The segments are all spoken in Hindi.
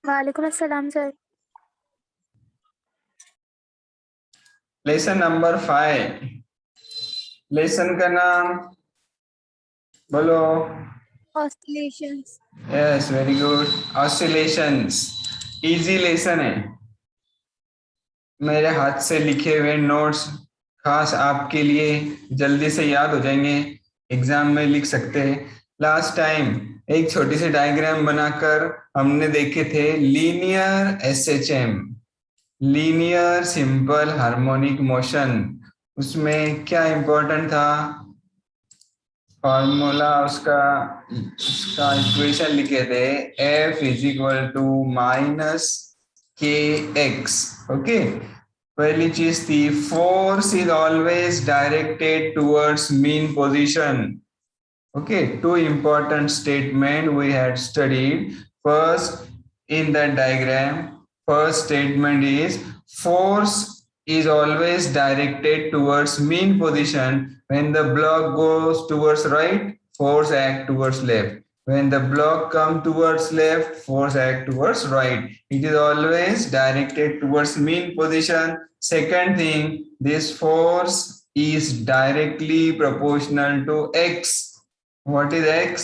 वालेकुम अस्सलाम सर। Lesson number 5। लेसन का नाम बोलो। Oscillations. Yes, very good. Oscillations. Easy lesson है। मेरे हाथ से लिखे हुए नोट्स खास आपके लिए जल्दी से याद हो जाएंगे, एग्जाम में लिख सकते हैं। लास्ट टाइम एक छोटी सी डायग्राम बनाकर हमने देखे थे linear SHM, linear simple harmonic motion. उसमें क्या इंपॉर्टेंट था? फॉर्मूला उसका उसका इक्वेशन लिखे थे, F is equal to minus K x. Okay, पहली चीज थी force is always directed towards mean position. Okay, two important statement we had studied. First, in that diagram, first statement is force is always directed towards mean position. When the block goes towards right, force act towards left. When the block come towards left, force act towards right. It is always directed towards mean position. Second thing, this force is directly proportional to x. What is x?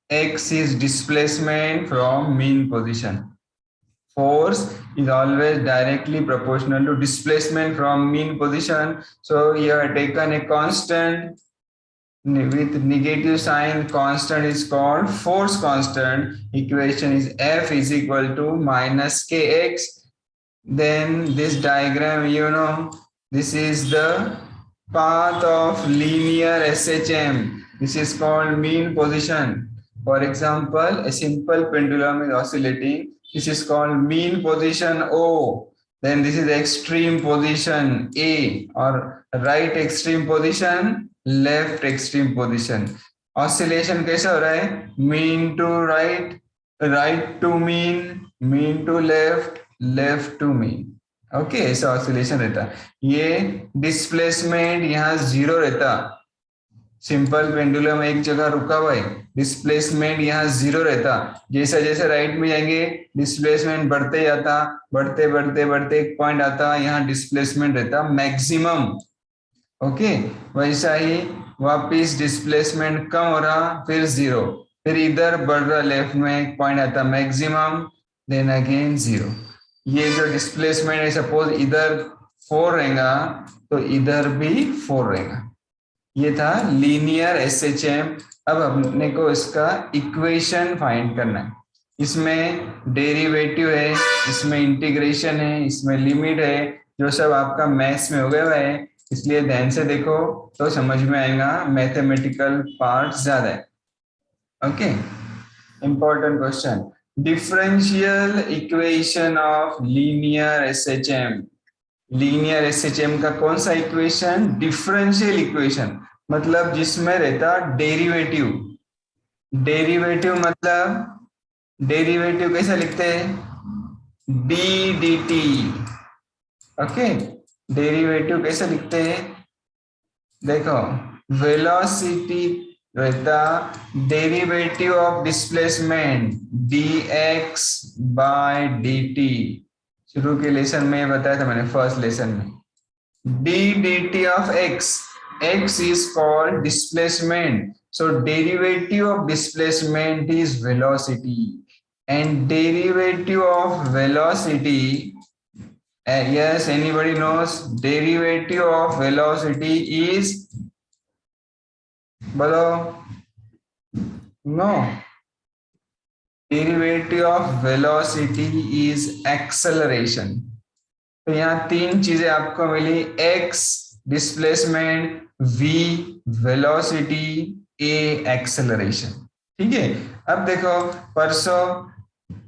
X is displacement from mean position. Force is always directly proportional to displacement from mean position. So you have taken a constant with negative sign. Constant is called force constant. Equation is F is equal to minus kx. Then this diagram, this is the path of linear SHM. This is called mean position. For example, a simple pendulum is oscillating. This is called mean position O. Then this is extreme position A, or right extreme position, left extreme position. Oscillation कैसा हो रहा है? Mean to right, right to mean to left, left to mean. Okay, ऐसा ऑसिलेशन रहता। ये डिस्प्लेसमेंट यहाँ जीरो रहता। सिंपल पेंडुलम एक जगह रुका हुआ है, डिस्प्लेसमेंट यहाँ जीरो रहता। जैसे जैसे राइट में जाएंगे डिस्प्लेसमेंट बढ़ते जाता, बढ़ते बढ़ते बढ़ते एक पॉइंट आता, यहाँ डिस्प्लेसमेंट रहता मैक्सिमम। ओके, वैसा ही वापिस डिस्प्लेसमेंट कम हो रहा, फिर जीरो, फिर इधर बढ़ रहा, लेफ्ट में एक पॉइंट आता मैक्सिमम, देन अगेन जीरो। ये जो डिस्प्लेसमेंट है, सपोज इधर 4 रहेगा तो इधर भी 4 रहेगा। ये था लीनियर एसएचएम। अब अपने को इसका इक्वेशन फाइंड करना है। इसमें डेरिवेटिव है, इसमें इंटीग्रेशन है, इसमें लिमिट है, जो सब आपका मैथ्स में हो गया है, इसलिए ध्यान से देखो तो समझ में आएगा। मैथमेटिकल पार्ट ज्यादा है। Okay, important question, differential equation of linear SHM. Linear SHM का कौन सा इक्वेशन? डिफरेंशियल इक्वेशन, मतलब जिसमें रहता डेरिवेटिव। डेरिवेटिव मतलब डेरिवेटिव कैसा लिखते हैं? D D T. Okay, derivative कैसे लिखते हैं? देखो, वेलोसिटी रहता derivative of displacement dx by dt। शुरू के लेसन में बताया था मैंने, फर्स्ट लेसन में। d dt of x, x is called displacement, so derivative of displacement is velocity, and derivative of velocity, yes, anybody knows derivative of velocity is, बोलो, no, derivative of velocity is acceleration। तो यहाँ तीन चीजें आपको मिली, x displacement, v velocity, a acceleration. ठीक है, अब देखो परसों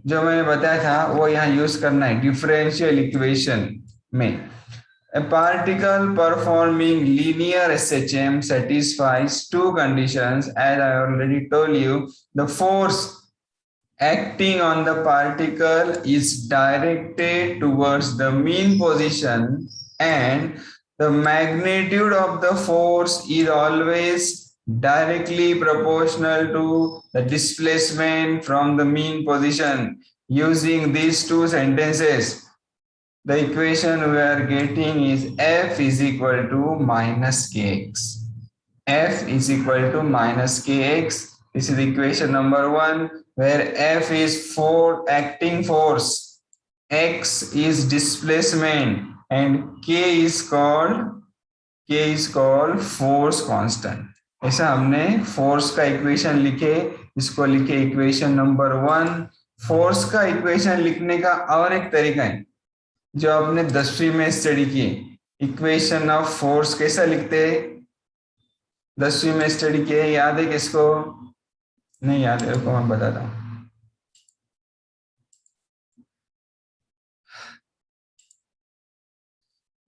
जो मैंने बताया था वो यहाँ यूज करना है डिफरेंशियल इक्वेशन में। A particle performing linear SHM satisfies two conditions. As I already told you, the force acting on the particle is directed towards the mean position, and the magnitude of the force is always directly proportional to the displacement from the mean position. using these two sentences, the equation we are getting is f is equal to minus kx. F is equal to minus kx. This is equation number 1, where F is acting force, x is displacement, and k is called force constant. ऐसा हमने फोर्स का इक्वेशन लिखे, इसको लिखे इक्वेशन नंबर 1. फोर्स का इक्वेशन लिखने का और एक तरीका है जो आपने 10वीं में स्टडी किए. इक्वेशन ऑफ फोर्स कैसा लिखते हैं, 10वीं में स्टडी किए, याद है किसको? नहीं याद है तो मैं बताता हूँ.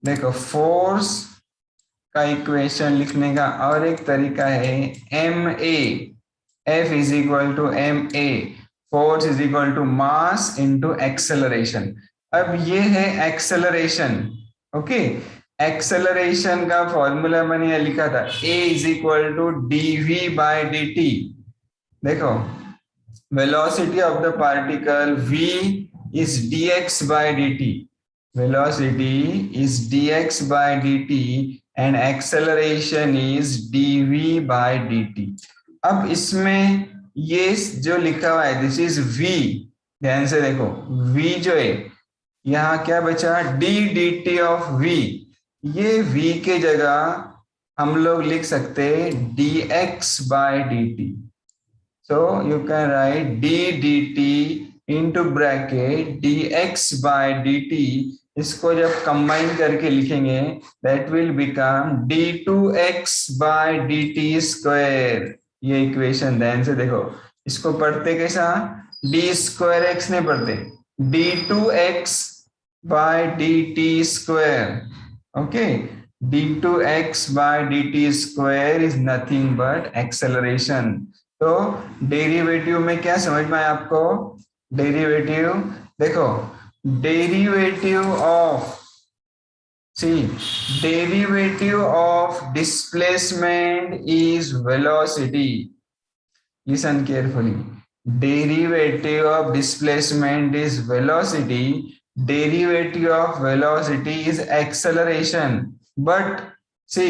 देखो, फोर्स का इक्वेशन लिखने का और एक तरीका है M A. F is equal to M A, force is equal to mass into acceleration. अब ये है एक्सेलरेशन. ओके, एक्सेलरेशन का फॉर्मूला मैंने ये लिखा था, A is equal to D V by D T. देखो, velocity of the particle v is dx by dt. Velocity is dx by dt and acceleration is dv by dt. अब इसमें ये जो लिखा हुआ है, दिस इज v. ध्यान से देखो, v जो है यहाँ क्या बचा, d dt ऑफ v. ये v के जगह हम लोग लिख सकते dx by dt. So you can write d dt into bracket dx by dt. इसको जब कंबाइन करके लिखेंगे, that will become d2x by dt square. ये इक्वेशन ध्यान से देखो, इसको पढ़ते कैसा, d square x नहीं पढ़ते, d2x by dt square. Okay, d2x by dt square is nothing but acceleration. तो डेरिवेटिव में क्या समझ में आया आपको? डेरिवेटिव देखो, derivative of displacement is velocity. Listen carefully. Derivative of displacement is velocity. Derivative of velocity is acceleration. But see,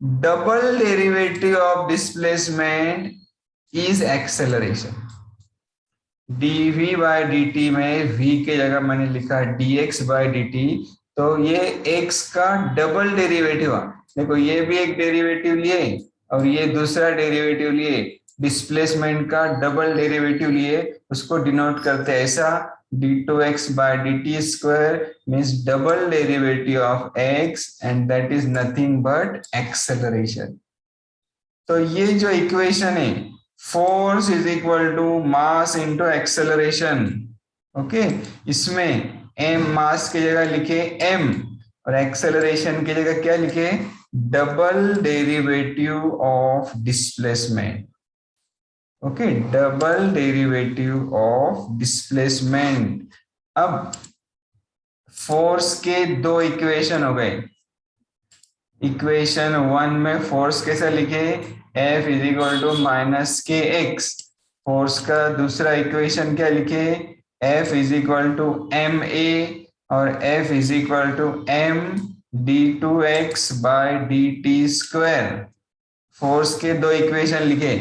double derivative of displacement is acceleration. dv by dt में v के जगह मैंने लिखा dx by dt, तो ये x का डबल डेरिवेटिव. देखो, ये भी एक डेरिवेटिव लिए और ये दूसरा डेरिवेटिव लिए, डिस्प्लेसमेंट का डबल डेरिवेटिव लिए, उसको डिनोट करते हैं ऐसा, d2x by dt square means double derivative of x and that is nothing but acceleration. तो ये जो इक्वेशन है, force is equal to mass into acceleration. Okay, इसमें m मास की जगह लिखे m और एक्सेलरेशन की जगह क्या लिखे, double derivative of displacement. Okay, double derivative of displacement. अब फोर्स के दो इक्वेशन हो गए. इक्वेशन 1 में फोर्स कैसा लिखे, F is equal to minus K x. Force का दूसरा इक्वेशन क्या लिखे, F is equal to M A और F is equal to M d2x by dt square. Force के दो इक्वेशन लिखे,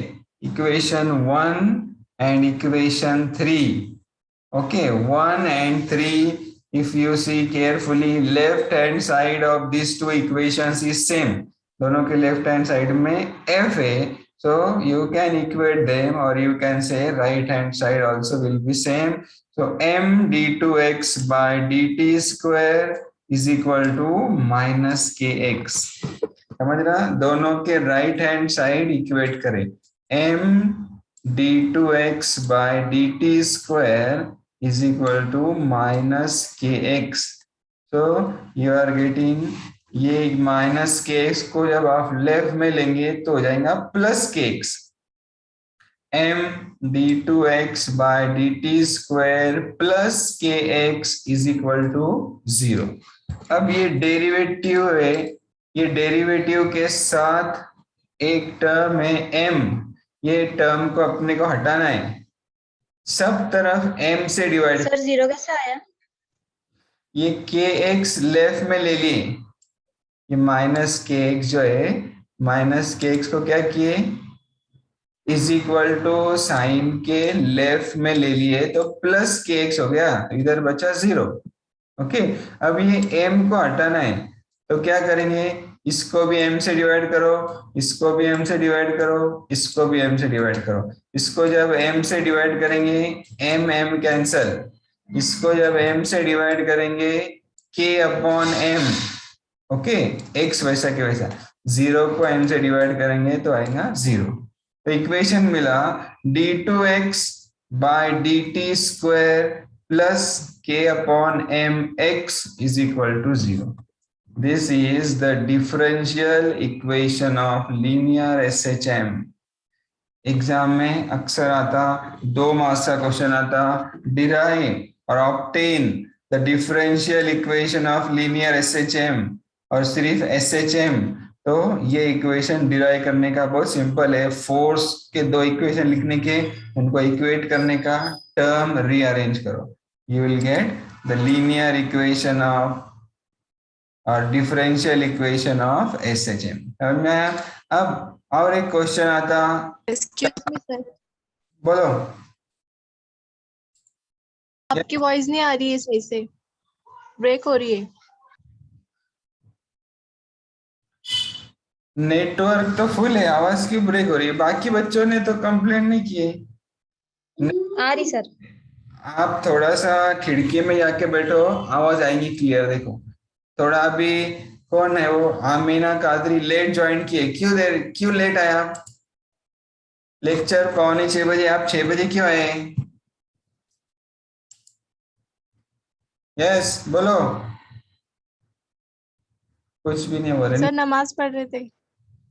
equation 1 and equation 3. Okay, 1 and 3. If you see carefully, left hand side of these two equations is same. दोनों के लेफ्ट हैंड साइड में f है, so you can equate them or you can say right hand side also will be same. So m d2x by dt square is equal to minus kx. समझ रहा, दोनों के राइट हैंड साइड इक्वेट करें. m d2x by dt square is equal to minus kx. So you are getting, ये माइनस के एक्स को जब आप लेफ्ट में लेंगे तो हो जाएगा plus K x. M D two x by D T square plus K x is equal to 0. अब ये डेरिवेटिव है, ये डेरिवेटिव के साथ एक टर्म है m. ये टर्म को अपने को हटाना है. सब तरफ m से डिवाइड, सर 0 कैसे आया? ये kx लेफ्ट में ले लिए, ये माइनस kx जो है, माइनस kx को क्या किए, इज इक्वल टू साइन के लेफ्ट में ले लिए तो प्लस kx हो गया, तो इधर बचा 0। ओके, अब ये m को हटाना है, तो क्या करेंगे, इसको भी m से डिवाइड करो, इसको भी m से डिवाइड करो, इसको भी m से डिवाइड करो। इसको जब m से डिवाइड करेंगे m m कैंसल, इसको जब m से डिवाइड करेंगे k upon m। Okay, x वैसा के वैसा, 0 को m से डिवाइड करेंगे तो आएगा 0। तो इक्वेशन मिला d2x by dt square plus k upon m x is equal to 0। This is the differential equation of linear SHM। Exam में अक्सर आता, 2 मार्क्स का क्वेश्चन आता, डिराइव और obtain the differential equation of linear SHM, और सिर्फ SHM। तो ये इक्वेशन डिराइव करने का बहुत सिंपल है, फोर्स के 2 इक्वेशन लिखने के, उनको इक्वेट करने का, टर्म रीअरेंज करो, you will get the linear equation of और डिफरेंशियल इक्वेशन ऑफ SHM। समझ में आया? अब और एक क्वेश्चन आता, एक्सक्यूज मी सर, बोलो। आपकी वॉइस नहीं आ रही है सही से, ब्रेक हो रही है। नेटवर्क तो फुल है, आवाज क्यों ब्रेक हो रही है? बाकी बच्चों ने तो कंप्लेंट नहीं किए। आ रही सर। आप थोड़ा सा खिड़की में जाके बैठो, आवाज आएगी क्लियर। देखो थोड़ा अभी, कौन है वो, आमीना कादरी लेट ज्वाइन किए, क्यों लेट आया? लेक्चर 5:45 आप 6 बजे क्यों आए? यस बोलो। कुछ भी नहीं हो रहा। सर नमाज पढ़ रहे थे।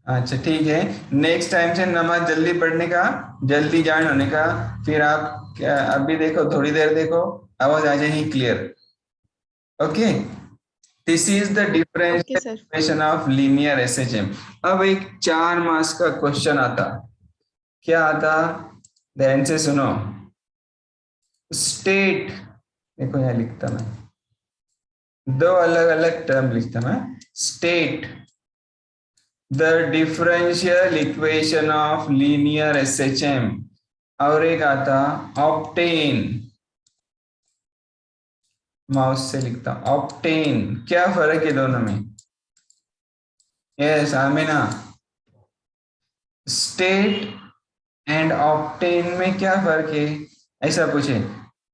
अच्छा ठीक है, नेक्स्ट टाइम से नमाज जल्दी पढ़ने का, जल्दी ज्वाइन होने का। फिर आप क्या, अभी देखो थोड़ी देर देखो, आवाज आ जाएगी clear. Okay, this is the okay sir. Differentiation of linear SHM। अब एक 4 मार्क्स का क्वेश्चन आता, क्या आता, ध्यान से सुनो। स्टेट, देखो यहाँ लिखता मैं, 2 अलग अलग टर्म लिखता मैं। State the differential equation of linear SHM, और एक आता ऑब्टेन, माउस से लिखता ऑब्टेन। क्या फर्क है दोनों में? Yes Amina, state and obtain में क्या फर्क है, ऐसा पूछे।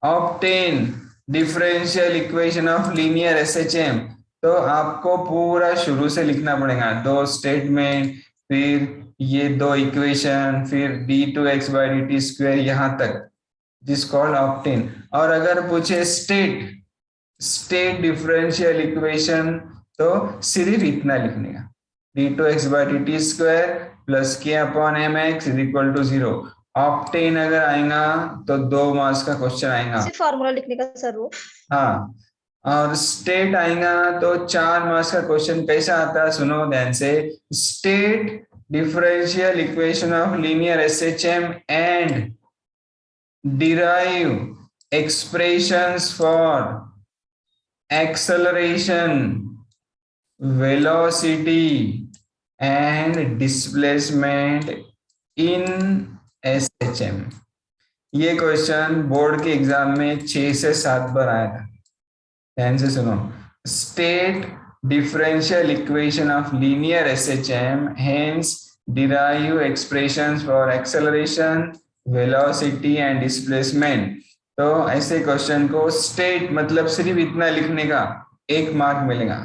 Obtain differential equation of linear SHM, तो आपको पूरा शुरू से लिखना पड़ेगा, 2 स्टेटमेंट, फिर ये 2 इक्वेशन, फिर d2x/dt² यहां तक, दिस कॉल्ड ऑब्टेन। और अगर पूछे स्टेट डिफरेंशियल इक्वेशन, तो सिर्फ इतना लिखने का, d2x/dt² plus k upon mx is equal to 0। Obtain अगर आएगा तो 2 मार्क्स का क्वेश्चन आएगा। सिर्फ फॉर्मूला लिखने का सर वो। हाँ, और स्टेट आएगा तो 4 मार्क्स का क्वेश्चन कैसा आता है, सुनो ध्यान से। State differential equation of linear SHM and derive expressions for acceleration, velocity and displacement in SHM। ये क्वेश्चन बोर्ड के एग्जाम में 6 से 7 बार आया था, ध्यान से सुनो। State differential equation of linear SHM, hence derive expressions for acceleration, velocity and displacement. तो ऐसे क्वेश्चन को स्टेट मतलब सिर्फ इतना लिखने का, 1 मार्क मिलेगा।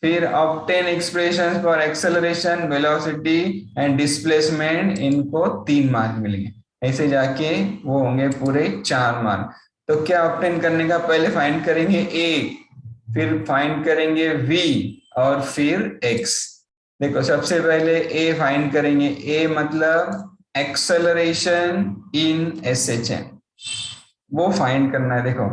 फिर obtain expressions for acceleration, velocity and displacement, इनको 3 मार्क मिलेंगे। ऐसे जाके वो होंगे पूरे 4 मार्क। तो क्या ऑब्टेन करने का, पहले फाइंड करेंगे a, फिर फाइंड करेंगे v और फिर x। देखो सबसे पहले a फाइंड करेंगे, a मतलब एक्सेलरेशन इन SHM, वो फाइंड करना है। देखो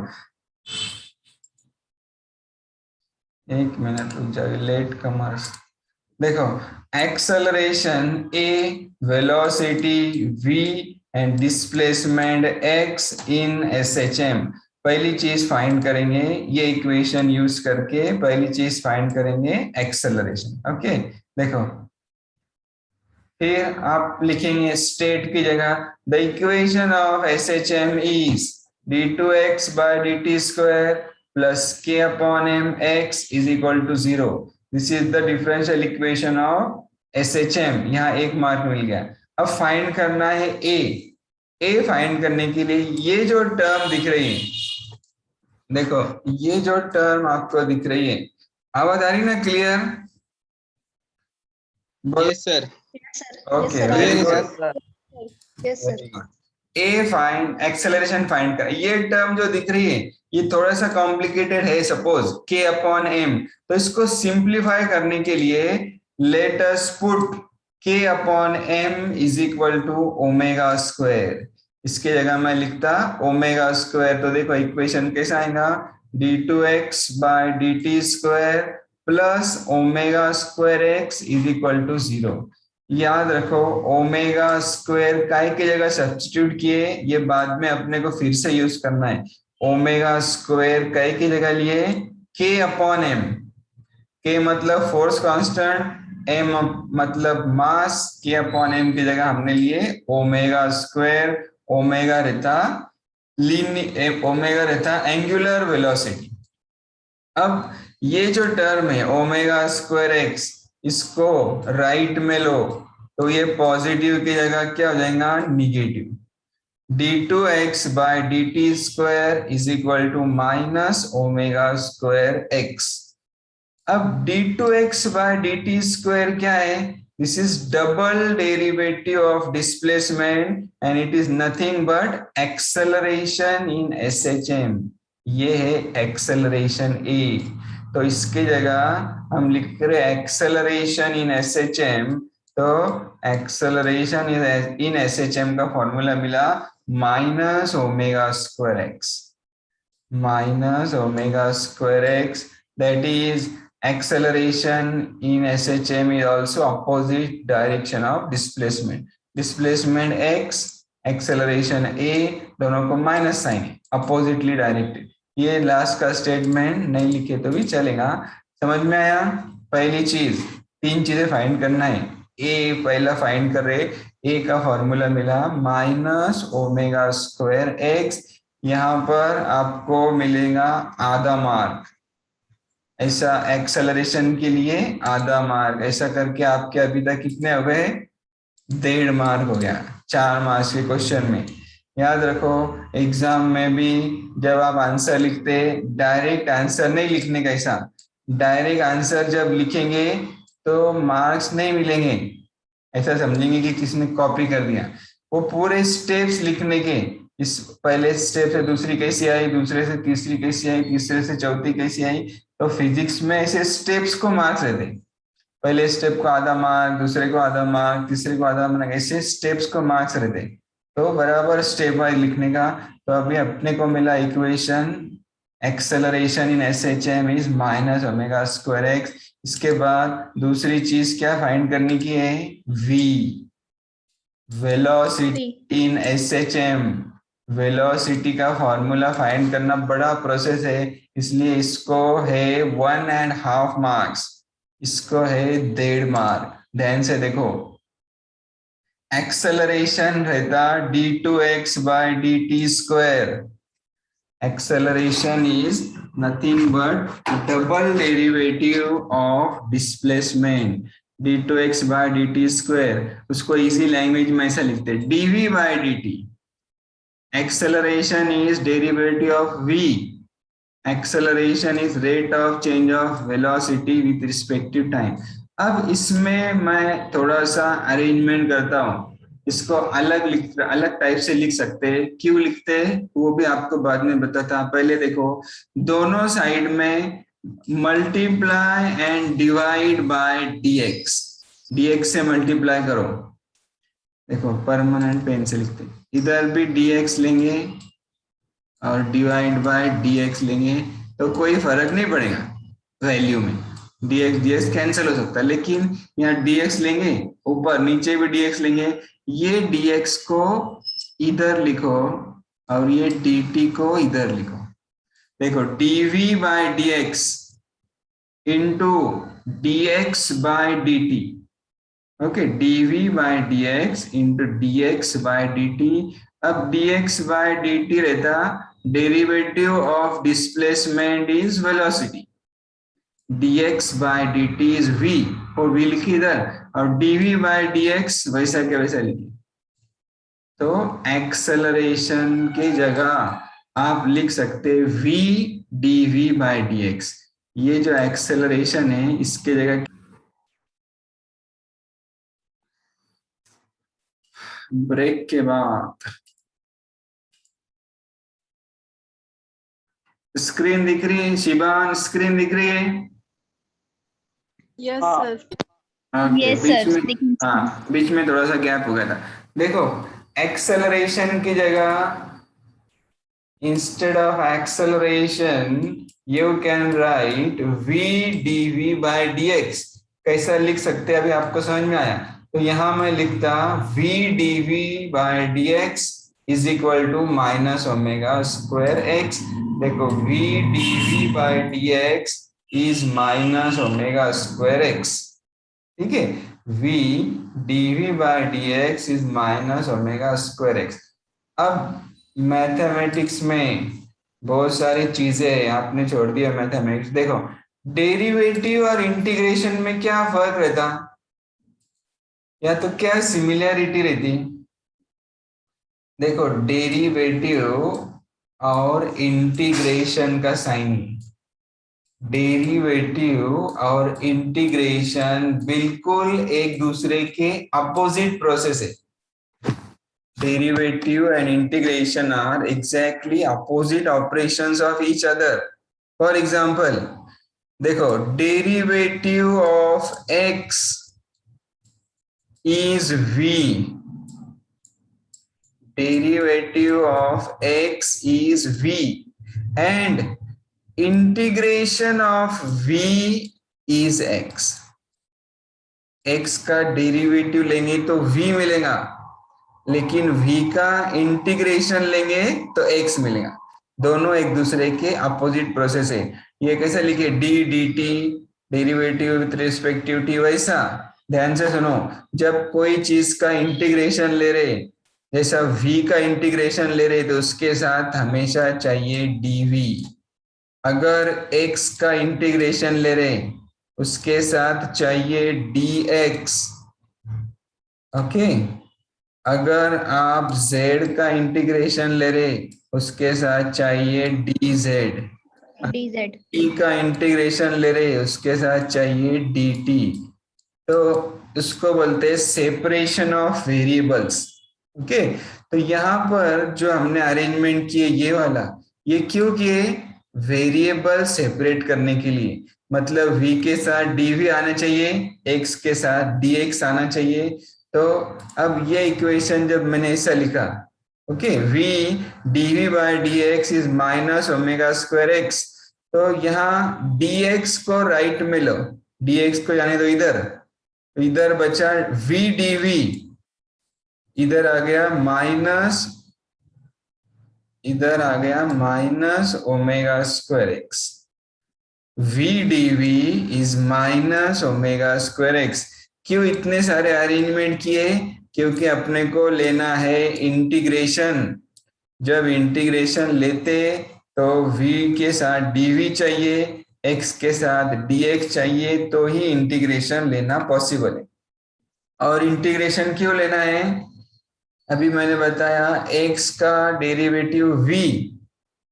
1 मिनट रुक जाओ, लेट कमर्स। देखो acceleration a, velocity v and displacement x in SHM। पहली चीज फाइंड करेंगे, ये इक्वेशन यूज करके पहली चीज फाइंड करेंगे एक्सेलरेशन। ओके, देखो फिर आप लिखेंगे स्टेट की जगह the equation of SHM is d2x by dt square plus k upon m x is equal to 0। This is the differential equation of SHM। यहाँ एक मार्क मिल गया। अब फाइंड करना है ए फाइंड करने के लिए ये जो टर्म दिख रही है, देखो ये जो टर्म आपको दिख रही है, आवाज आ रही ना clear? Yes sir. Yes, sir. Okay, Yes, sir. very Yes, good. sir. Yes, sir. ए फाइंड एक्सेलरेशन फाइंड कर। ये टर्म जो दिख रही है ये थोड़ा सा कॉम्प्लिकेटेड है, सपोज k अपॉन m, तो इसको सिंप्लीफाई करने के लिए let us put k upon m is equal to omega square. इसके जगह मैं लिखता ओमेगा स्क्वायर, तो देखो इक्वेशन कैसा आएगा, d2x by dt square plus omega square x is equal to 0। याद रखो ओमेगा स्क्वायर काय की जगह सब्स्टिट्यूट किए, ये बाद में अपने को फिर से यूज करना है। ओमेगा स्क्वायर काय की जगह लिए k अपॉन m, k मतलब फोर्स कांस्टेंट, m मतलब मास, k अपॉन m की जगह हमने लिए ओमेगा स्क्वायर। ओमेगा रहता एंगुलर वेलोसिटी। अब ये जो टर्म है ओमेगा स्क्वायर एक्स, इसको राइट में लो तो ये पॉजिटिव की जगह क्या हो जाएगा, negative. d2x by dt square is equal to minus omega square x. अब d2x बाय dt स्क्वायर क्या है, this is double derivative of displacement and it is nothing but acceleration in SHM। ये है एक्सेलरेशन ए, तो इसकी जगह हम लिख रहे एक्सेलरेशन इन SHM, तो एक्सेलरेशन इन SHM का फॉर्मूला मिला minus omega square x, minus omega square x, that is acceleration in SHM is also opposite direction of displacement। displacement x, acceleration a, दोनों को माइनस साइन है, अपोजिटली डायरेक्टेड। ये लास्ट का स्टेटमेंट नहीं लिखे तो भी चलेगा। समझ में आया? पहली चीज, तीन चीजें फाइंड करना है। ए पहला फाइंड कर रहे, ए का फॉर्मूला मिला माइनस ओमेगा स्क्वायर एक्स, यहाँ पर आपको मिलेगा आधा मार्क, ऐसा एक्सेलरेशन के लिए आधा मार्क। ऐसा करके आपके अभी तक कितने हो गए, 1.5 मार्क हो गया 4 मार्क्स के क्वेश्चन में। याद रखो एग्जाम में भी जब आप आंसर लिखते, डायरेक्ट आंसर नहीं लिखने का, ऐसा डायरेक्ट आंसर जब लिखेंगे तो मार्क्स नहीं मिलेंगे, ऐसा समझेंगे कि किसने कॉपी कर दिया। वो पूरे स्टेप्स लिखने के, इस पहले स्टेप से दूसरी कैसी आई, दूसरे से तीसरी कैसी आई, तीसरे से चौथी कैसी आई, तो फिजिक्स में ऐसे स्टेप्स को मार्क्स रहते, पहले स्टेप को आधा मार्क, दूसरे को आधा मार्क, तीसरे को आधा मार्क, ऐसे स्टेप्स को मार्क्स रहते, तो बराबर स्टेप वाइज लिखने का। तो अभी अपने को मिला equation acceleration in SHM is minus omega square x. इसके बाद दूसरी चीज क्या फाइंड करने की है, v, वेलोसिटी इन SHM। वेलोसिटी का फॉर्मूला फाइंड करना बड़ा प्रोसेस है, इसलिए इसको है 1.5 मार्क्स, इसको है 1.5 मार्क। ध्यान से देखो, एक्सेलरेशन रहता d2x by dt square, acceleration is nothing but double derivative of displacement, d2x by dt square. उसको इजी लैंग्वेज में ऐसा लिखते हैं dv by dt। acceleration is derivative of v, acceleration is rate of change of velocity with respective time। अब इसमें मैं थोड़ा सा अरेंजमेंट करता हूँ, इसको अलग टाइप से लिख सकते हैं। क्यों लिखते हैं वो भी आपको बाद में बताता। पहले देखो दोनों साइड में multiply and divide by dx, dx से मल्टीप्लाई करो। देखो परमानेंट पेन से लिखते हैं, इधर भी dx लेंगे और डिवाइड बाय dx लेंगे, तो कोई फर्क नहीं पड़ेगा वैल्यू में, dx कैंसिल हो सकता है, लेकिन यहाँ dx लेंगे, ऊपर नीचे भी dx लेंगे, ये dx को इधर लिखो और ये dt को इधर लिखो। देखो dv by dx into dx by dt। Okay, dv by dx into dx by dt। अब dx बाय dt रहता derivative of displacement is velocity, dx by dt is v, और v लिखी इधर, और dv बाय dx वैसा के वैसा लिखिए। तो एक्सेलरेशन की जगह आप लिख सकते v dv बाय dx। ये जो एक्सेलरेशन है इसके जगह ब्रेक के बाद स्क्रीन दिख रही है? शिबान स्क्रीन दिख रही है? यस हाँ। सर। ओके, Yes, बीच sir. में, हाँ बीच में थोड़ा सा गैप हो गया था। देखो, एक्सेलरेशन की जगह instead of acceleration you can write v dv by dx। कैसा लिख सकते हैं अभी आपको समझ में आया? तो यहां मैं लिखता v dv by dx is equal to minus omega square x. देखो v dv by dx is minus omega square x, ठीक है। v dv by dx is minus omega square x. अब मैथमेटिक्स में बहुत सारी चीजें हैं, आपने छोड़ दिया मैथमेटिक्स। देखो, डेरिवेटिव और इंटीग्रेशन में क्या फर्क रहता, या तो क्या सिमिलैरिटी रहती? देखो, डेरिवेटिव और इंटीग्रेशन का साइन, डेरिवेटिव और इंटीग्रेशन बिल्कुल एक दूसरे के अपोजिट प्रोसेस है। Derivative and integration are exactly opposite operations of each other. For example, देखो, derivative of x is v, derivative of x is v, and integration of v is x। x का डेरिवेटिव लेंगे तो v मिलेगा, लेकिन v का इंटीग्रेशन लेंगे तो x मिलेगा। दोनों एक दूसरे के अपोजिट प्रोसेस है। ये कैसे लिखे, d dt derivative with respective t, वैसा ध्यान से सुनो। जब कोई चीज का इंटीग्रेशन ले रहे, जैसा v का इंटीग्रेशन ले रहे, तो उसके साथ हमेशा चाहिए dv। अगर x का इंटीग्रेशन ले रहे, उसके साथ चाहिए dx। ओके, अगर आप z का इंटीग्रेशन ले रहे, उसके साथ चाहिए dz। DZ. t का इंटीग्रेशन ले रहे, उसके साथ चाहिए dt। तो इसको बोलते हैं सेपरेशन ऑफ वेरिएबल्स। ओके, तो यहाँ पर जो हमने अरेंजमेंट किए ये वाला, ये क्यों किए? वेरिएबल सेपरेट करने के लिए। मतलब v के साथ dv आना चाहिए, x के साथ dx आना चाहिए। तो अब ये इक्वेशन जब मैंने ऐसा लिखा, okay, v dv by dx is minus omega square x, तो यहाँ dx को राइट में लो, dx को जाने दो इधर, तो इधर बचा v dv, इधर आ गया माइनस, इधर आ गया minus omega square x. v dv is minus omega square x. क्यों इतने सारे अरेंजमेंट किए? क्योंकि अपने को लेना है इंटीग्रेशन। जब इंटीग्रेशन लेते तो v के साथ dv चाहिए, x के साथ dx चाहिए, तो ही इंटीग्रेशन लेना पॉसिबल है। और इंटीग्रेशन क्यों लेना है? अभी मैंने बताया x का डेरिवेटिव v,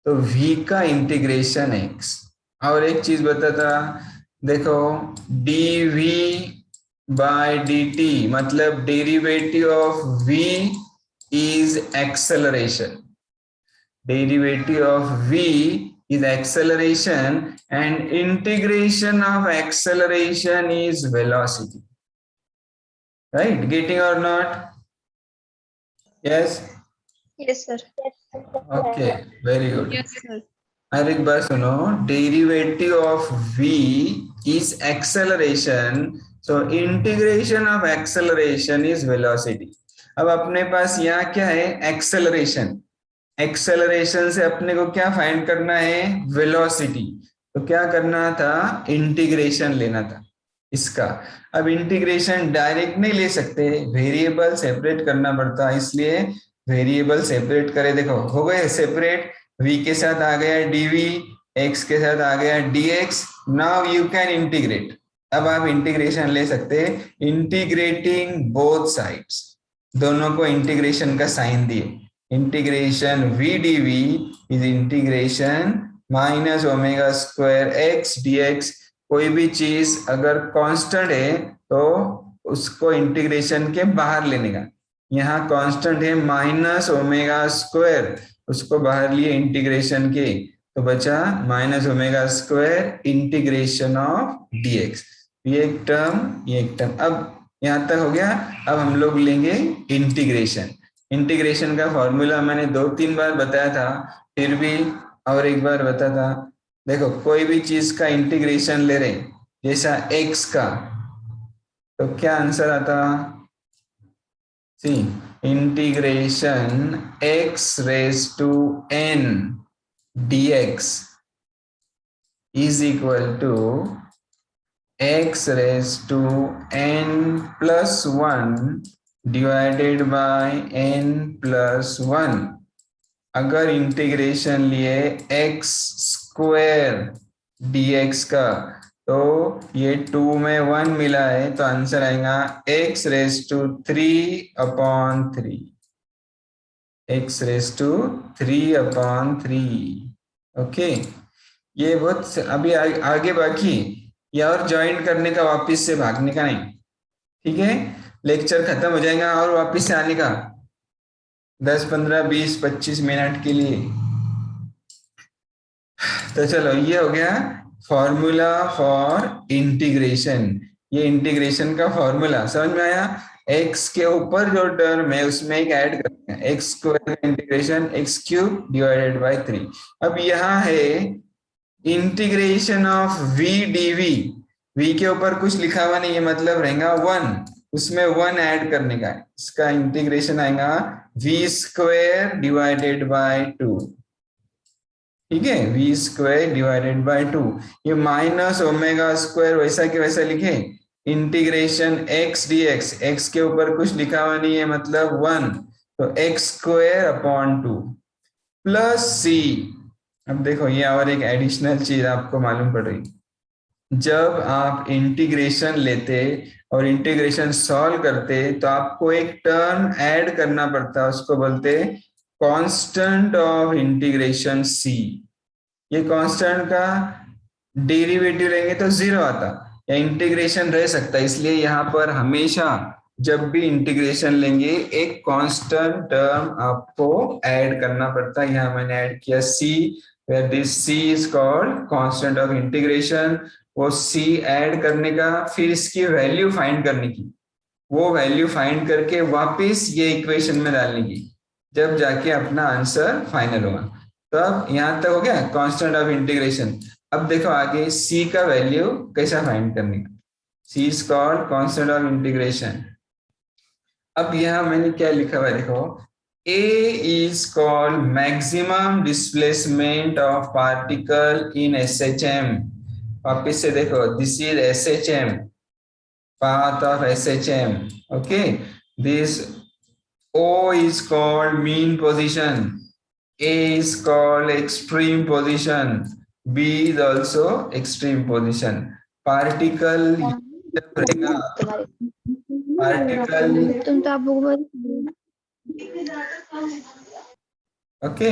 तो v का इंटीग्रेशन x। और एक चीज बताता, देखो dv बाय dt मतलब derivative of v is acceleration, derivative of v is acceleration and integration of acceleration is velocity, right? Getting or not? Yes, Yes, sir. okay, very good। Yes sir. और एक बार सुनो, derivative of v is acceleration, so integration of acceleration is velocity। अब अपने पास यहाँ क्या है, एक्सेलरेशन। एक्सेलरेशन से अपने को क्या फाइंड करना है, वेलोसिटी। तो क्या करना था, इंटीग्रेशन लेना था इसका। अब इंटीग्रेशन डायरेक्ट नहीं ले सकते, वेरिएबल सेपरेट करना पड़ता, इसलिए वेरिएबल सेपरेट करे। देखो हो गए सेपरेट, v के साथ आ गया dv, x के साथ आ गया dx। Now you can integrate. अब आप इंटीग्रेशन ले सकते हैं, इंटीग्रेटिंग बोथ साइड्स, दोनों को इंटीग्रेशन का साइन दिए। Integration v dv is integration minus omega square x dx। कोई भी चीज अगर कांस्टेंट है तो उसको इंटीग्रेशन के बाहर लेने का। यहाँ कांस्टेंट है माइनस ओमेगा स्क्वायर, उसको बाहर लिए इंटीग्रेशन के, तो बचा minus omega square integration of dx। ये एक टर्म, ये एक टर्म। अब यहाँ तक हो गया। अब हम लोग लेंगे इंटीग्रेशन। इंटीग्रेशन का फॉर्मूला मैंने 2-3 बार बताया था, फिर भी और एक बार बता था। देखो कोई भी चीज का इंटीग्रेशन ले रहे, जैसा x का, तो क्या आंसर आता, C integration x raise to n dx is equal to x raised to n plus 1 divided by n plus 1। अगर इंटीग्रेशन लिए x स्क्वायर dx का, तो ये 2 में 1 मिला है, तो आंसर आएगा x raise to 3/3। x raise to 3/3। Okay, ये बहुत अभी आगे बाकी, या और ज्वाइन करने का, वापस से भागने का नहीं। ठीक है, लेक्चर खत्म हो जाएगा और वापस से आने का 10, 15, 20, 25 मिनट के लिए। तो चलो, ये हो गया फॉर्मूला फॉर इंटीग्रेशन। ये इंटीग्रेशन का फॉर्मूला समझ में आया। x के ऊपर जो टर्म है उसमें एक ऐड करते हैं, एक्स स्क्वायर का इंटीग्रेशन x³ डिवाइडेड बाय 3। अब यहाँ है integration of v dv। v के ऊपर कुछ लिखा हुआ नहीं है, मतलब रहेगा 1, उसमें 1 ऐड करने का है। इसका इंटीग्रेशन आएगा v स्क्वायर डिवाइडेड बाय 2। ठीक है, v स्क्वायर डिवाइडेड बाय 2। ये माइनस ओमेगा स्क्वायर वैसा के वैसा लिखे, इंटीग्रेशन x dx, x के ऊपर कुछ लिखा हुआ नहीं है, मतलब 1, तो x square upon 2 plus c। अब देखो ये और एक एडिशनल चीज आपको मालूम पड़ रही, जब आप इंटीग्रेशन लेते और इंटीग्रेशन सॉल्व करते तो आपको एक टर्म ऐड करना पड़ता, उसको बोलते कांस्टेंट ऑफ इंटीग्रेशन c। ये कांस्टेंट का डेरिवेटिव लेंगे तो 0 आता, या इंटीग्रेशन रह सकता है। इसलिए यहाँ पर हमेशा जब भी इंटीग्रेशन लेंगे एक कांस्टेंट टर्म आपको ऐड करना पड़ता है। यहाँ मैंने ऐड किया c, where this c is called constant of integration। वो c ऐड करने का, फिर इसकी वैल्यू फाइंड करने की, वो वैल्यू फाइंड करके वापस ये इक्वेशन में डालने की, जब जाके अपना आंसर फाइनल होगा। तो अब यहाँ तक हो गया कांस्टेंट ऑफ इंटीग्रेशन। अब देखो आगे c का वैल्यू कैसा फाइंड करने का, c is called constant of integration। अब यहाँ मैंने क्या लिखा हुआ है, देखो A is called maximum displacement of particle in SHM। वापिस से देखो, this is SHM, path of SHM। okay, this O is called mean position, A is called extreme position, B is also extreme position। particle जब रहेगा, particle तुम तो आप ओके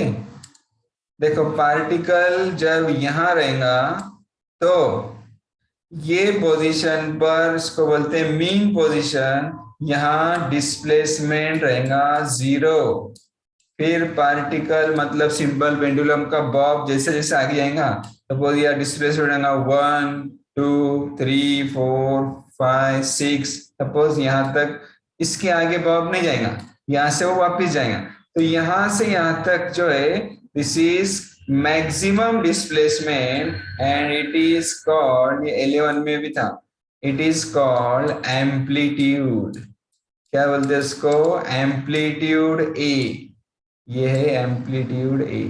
देखो, पार्टिकल जब यहाँ रहेगा तो ये पोजीशन पर, इसको बोलते हैं मीन पोजीशन, यहाँ डिस्प्लेसमेंट रहेगा 0। फिर पार्टिकल मतलब सिंपल पेंडुलम का बॉब जैसे जैसे आगे आएगा, तो बोल दिया डिस्प्लेसमेंट रहेगा 1, 2, 3, 4, 5, 6। सपोज यहाँ तक, इसके आगे बॉब नहीं जाएगा, यहाँ से वो वापिस जाएगा। तो यहाँ से यहाँ तक जो है, this is maximum displacement and it is called, ये 11 में भी था, इट इज कॉल्ड एम्पलीट्यूड। क्या बोलते हैं इसको, एम्पलीट्यूड ए। ये है amplitude A,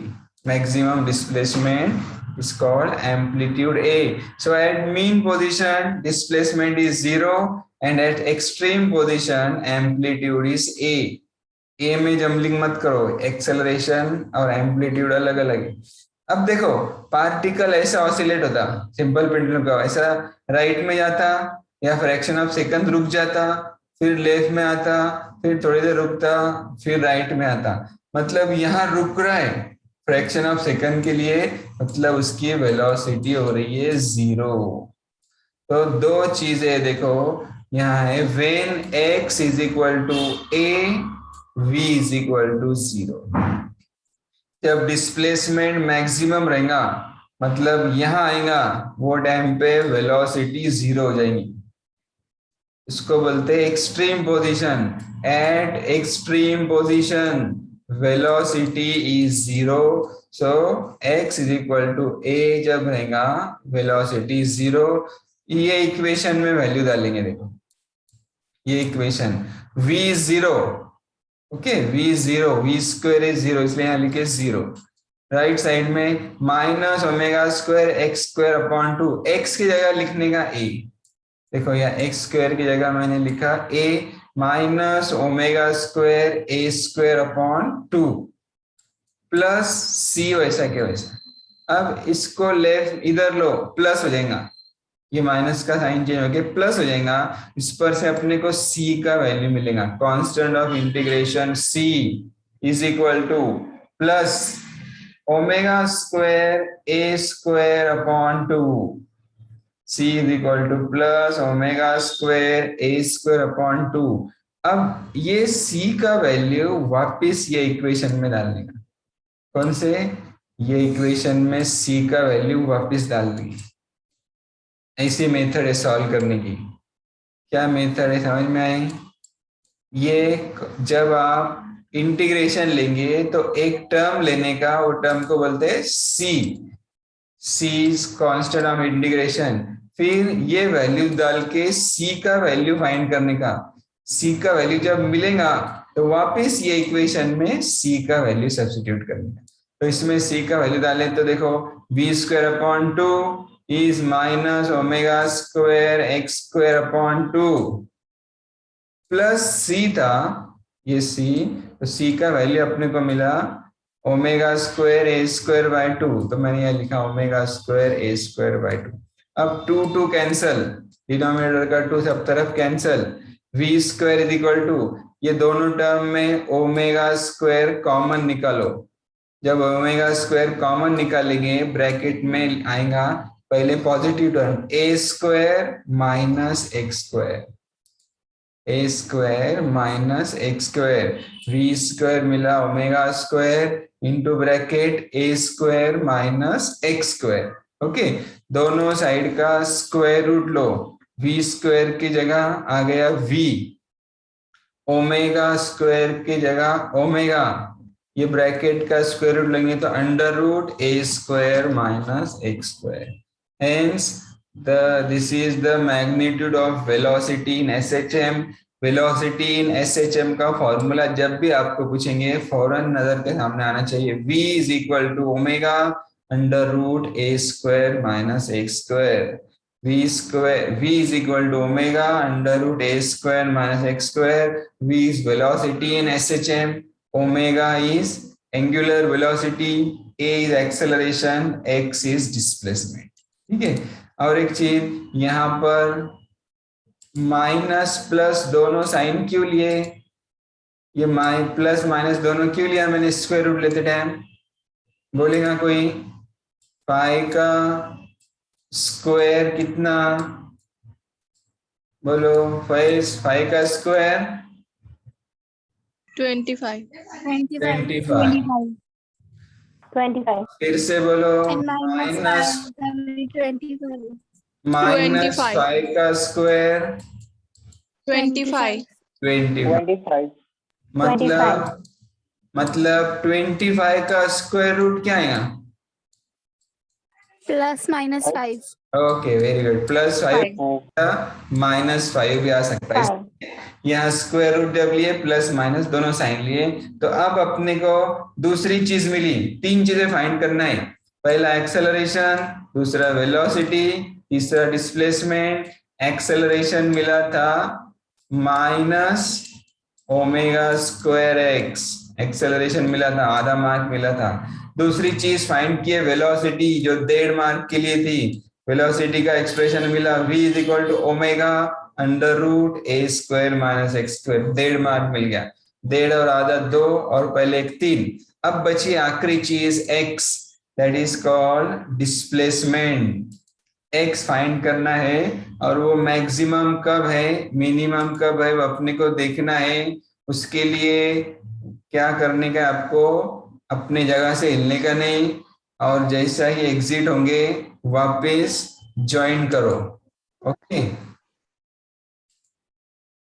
maximum displacement is called amplitude A. So at mean position displacement is 0 and at extreme position amplitude is A. A में जम्बलिंग मत करो, एक्सेलरेशन और एम्पलीट्यूड अलग अलग है। अब देखो पार्टिकल ऐसा ऑसिलेट होता, सिंपल पेंडुलम का ऐसा राइट में जाता या फ्रैक्शन ऑफ सेकंड रुक जाता, फिर लेफ्ट में आता, फिर थोड़ी देर रुकता, फिर राइट में आता। मतलब यहाँ रुक रहा है फ्रैक्शन ऑफ सेकंड के लिए, मतलब उसकी वेलोसिटी हो रही है 0। तो दो चीजें देखो यहाँ है, when x is equal to a, v is equal to 0। जब डिस्प्लेसमेंट मैक्सिमम रहेगा, मतलब यहाँ आएगा, वो टाइम पे वेलोसिटी 0 हो जाएगी। इसको बोलते हैं extreme position. At extreme position velocity is 0। So x is equal to a जब रहेगा, वेलोसिटी 0। ये इक्वेशन में वैल्यू डालेंगे, देखो ये equation v 0, okay v 0, v square is 0, इसलिए यहाँ लिखे 0। राइट साइड में minus omega square x square upon 2, x की जगह लिखने का a, देखो यहाँ एक्स स्क्वायर की जगह मैंने लिखा a minus omega square A square upon 2 plus C वैसा के वैसा। अब इसको लेफ्ट इधर लो, प्लस हो जाएगा, ये माइनस का साइन चेंज होके प्लस हो जाएगा। इस पर से अपने को c का वैल्यू मिलेगा, constant of integration c is equal two plus omega square A square upon 2, c is equal two plus omega square A square upon 2। अब ये c का वैल्यू वापस ये इक्वेशन में डालने का, कौन से, ये इक्वेशन में c का वैल्यू वापस डाल देंगे। ऐसी मेथड है सॉल्व करने की। क्या मेथड है समझ में आई? ये जब आप इंटीग्रेशन लेंगे तो एक टर्म लेने का, वो टर्म को बोलते हैं c is constant of integration. फिर ये वैल्यू डाल के c का वैल्यू फाइंड करने का। c का वैल्यू जब मिलेगा तो वापस ये इक्वेशन में c का वैल्यू सब्स्टिट्यूट करने का। तो इसमें c का वैल्यू डालें तो देखो v square upon 2 is minus omega square x square upon 2 plus c था, ये c, तो c का वैल्यू अपने को मिला omega square A square by 2, तो मैंने यहाँ लिखा omega square A square by 2। अब 2 कैंसल, डिनोमिनेटर का 2 सब तरफ cancel, v square is equal to, ये दोनों टर्म में ओमेगा स्क्वायर कॉमन निकालो। जब ओमेगा स्क्वायर कॉमन निकालेंगे ब्रैकेट में आएगा पहले positive term a square minus x square, A square minus x square, v square मिला ओमेगा स्क्वायर इंटू ब्रैकेट ए square minus x square. Okay, दोनों साइड का स्क्वायर रूट लो, वी स्क्वायर की जगह आ गया वी, ओमेगा स्क्वायर की जगह ओमेगा, ये ब्रैकेट का स्क्वायर रूट लेंगे तो under root A square minus x square. Hence, this is the magnitude of velocity in SHM. Velocity in SHM का फॉर्मूला जब भी आपको पूछेंगे फौरन नजर के सामने आना चाहिए, v is equal to omega under root a square minus x square. v is equal to omega under root a square minus x square. v is velocity in SHM. Omega is angular velocity, a is acceleration, x is displacement. ठीक है। और एक चीज यहाँ पर माइनस प्लस दोनों साइन क्यों लिए, ये प्लस माइनस दोनों क्यों लिया मैंने स्क्वायर रूट लेते टाइम, बोलेगा कोई, पाई का स्क्वायर कितना, बोलो फाइव का स्क्वायर 25। फिर से बोलो माइनस 5 का स्क्वायर 25। मतलब 25 का स्क्वायर रूट क्या आएगा, plus minus 5। Okay very good, +5 -5 भी आ सकता है। यहाँ स्क्वायर रूट जब लिए प्लस माइनस दोनों साइन लिए, तो अब अपने को दूसरी चीज मिली, तीन चीजें फाइंड करना है। पहला एक्सेलरेशन, दूसरा वेलोसिटी, तीसरा डिस्प्लेसमेंट। एक्सेलरेशन मिला था minus omega square x, acceleration मिला था, आधा मार्क मिला था। दूसरी चीज फाइंड की है वेलोसिटी, जो 1.5 मार्क के लिए थी। वेलोसिटी का एक्सप्रेशन मिला v is equal to omega under root A square minus x square, 1.5 mark मिल गया। 1.5 और आधा 2 और पहले एक 3। अब बची आखिरी चीज x, that is called displacement. x find करना है और वो मैक्सिमम कब है मिनिमम कब है वो अपने को देखना है। उसके लिए क्या करने का, आपको अपने जगह से हिलने का नहीं, और जैसा ही एग्जिट होंगे वापस ज्वाइन करो। ओके